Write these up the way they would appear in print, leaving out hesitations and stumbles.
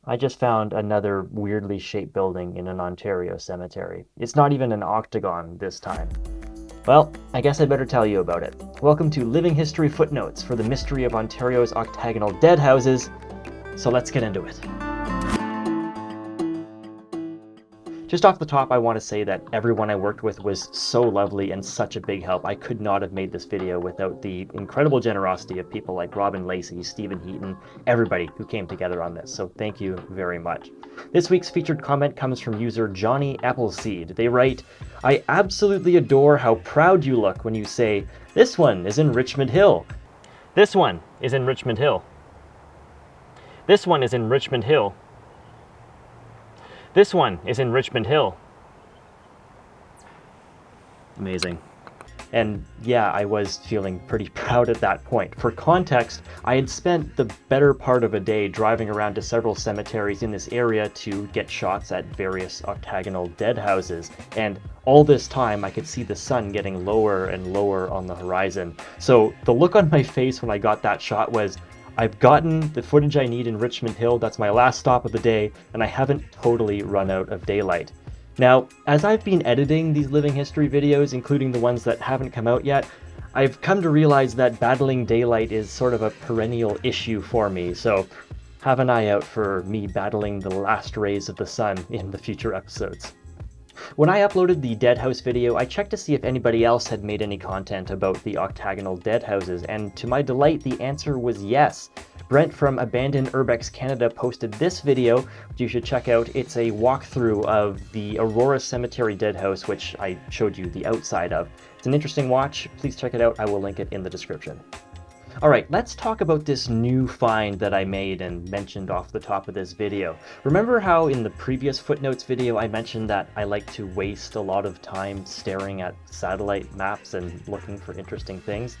I just found another weirdly shaped building in an Ontario cemetery. It's not even an octagon this time. Well, I guess I better tell you about it. Welcome to Living History Footnotes for the mystery of Ontario's octagonal dead houses. So let's get into it. Just off the top, I want to say that everyone I worked with was so lovely and such a big help. I could not have made this video without the incredible generosity of people like Robin Lacey, Stephen Heaton, everybody who came together on this, so thank you very much. This week's featured comment comes from user Johnny Appleseed. They write, "I absolutely adore how proud you look when you say, 'This one is in Richmond Hill.' This one is in Richmond Hill. This one is in Richmond Hill. This one is in Richmond Hill." Amazing. And yeah, I was feeling pretty proud at that point. For context, I had spent the better part of a day driving around to several cemeteries in this area to get shots at various octagonal dead houses. And all this time, I could see the sun getting lower and lower on the horizon. So the look on my face when I got that shot was, I've gotten the footage I need in Richmond Hill, that's my last stop of the day, and I haven't totally run out of daylight. Now, as I've been editing these living history videos, including the ones that haven't come out yet, I've come to realize that battling daylight is sort of a perennial issue for me, so have an eye out for me battling the last rays of the sun in the future episodes. When I uploaded the dead house video, I checked to see if anybody else had made any content about the octagonal dead houses, and to my delight, the answer was yes. Brent from Abandoned Urbex Canada posted this video, which you should check out. It's a walkthrough of the Aurora Cemetery dead house, which I showed you the outside of. It's an interesting watch. Please check it out. I will link it in the description. All right, let's talk about this new find that I made and mentioned off the top of this video. Remember how in the previous footnotes video I mentioned that I like to waste a lot of time staring at satellite maps and looking for interesting things?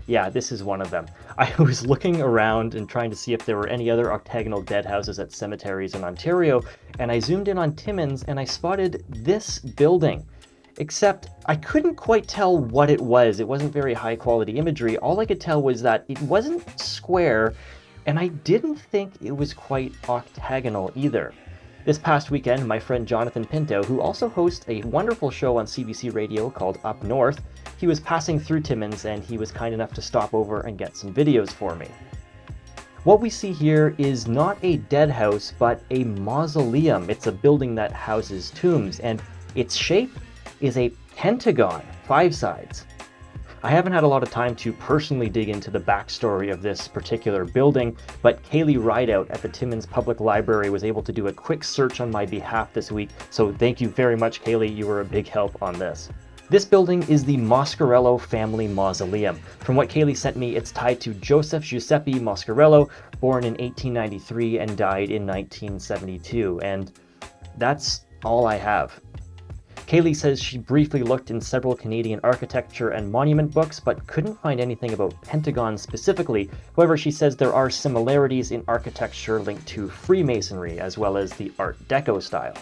Yeah, this is one of them. I was looking around and trying to see if there were any other octagonal dead houses at cemeteries in Ontario, and I zoomed in on Timmins and I spotted this building. Except I couldn't quite tell what it was. It wasn't very high quality imagery. All I could tell was that it wasn't square, and I didn't think it was quite octagonal either. This past weekend, my friend Jonathan Pinto, who also hosts a wonderful show on CBC Radio called Up North, he was passing through Timmins and he was kind enough to stop over and get some videos for me. What we see here is not a dead house, but a mausoleum. It's a building that houses tombs, and its shape is a pentagon, 5 sides. I haven't had a lot of time to personally dig into the backstory of this particular building, but Kaylee Rideout at the Timmins Public Library was able to do a quick search on my behalf this week, so thank you very much, Kaylee. You were a big help on this. This building is the Moscarello family mausoleum. From what Kaylee sent me, it's tied to Joseph Giuseppe Moscarello, born in 1893 and died in 1972, and that's all I have. Kaylee says she briefly looked in several Canadian architecture and monument books, but couldn't find anything about pentagons specifically. However, she says there are similarities in architecture linked to Freemasonry, as well as the Art Deco style.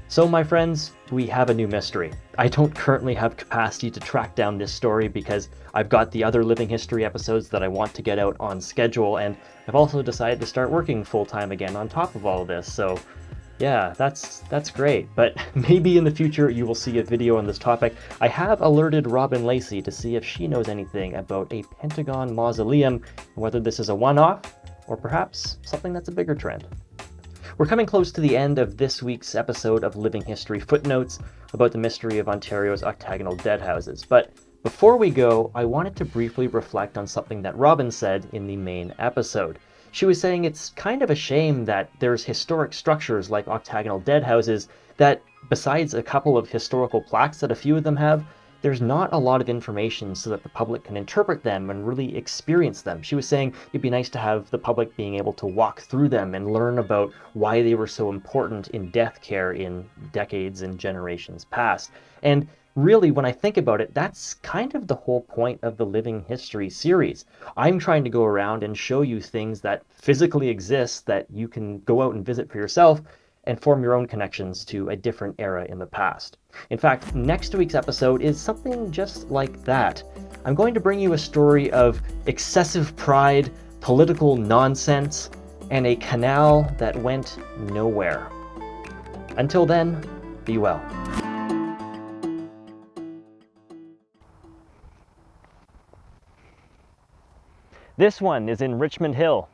So my friends, we have a new mystery. I don't currently have capacity to track down this story because I've got the other living history episodes that I want to get out on schedule, and I've also decided to start working full-time again on top of all of this, so yeah, that's great, but maybe in the future you will see a video on this topic. I have alerted Robin Lacey to see if she knows anything about a pentagon mausoleum, and whether this is a one-off, or perhaps something that's a bigger trend. We're coming close to the end of this week's episode of Living History Footnotes about the mystery of Ontario's octagonal dead houses, but before we go, I wanted to briefly reflect on something that Robin said in the main episode. She was saying it's kind of a shame that there's historic structures like octagonal dead houses that, besides a couple of historical plaques that a few of them have, there's not a lot of information so that the public can interpret them and really experience them. She was saying it'd be nice to have the public being able to walk through them and learn about why they were so important in death care in decades and generations past. And really, when I think about it, that's kind of the whole point of the Living History series. I'm trying to go around and show you things that physically exist that you can go out and visit for yourself and form your own connections to a different era in the past. In fact, next week's episode is something just like that. I'm going to bring you a story of excessive pride, political nonsense, and a canal that went nowhere. Until then, be well. This one is in Richmond Hill.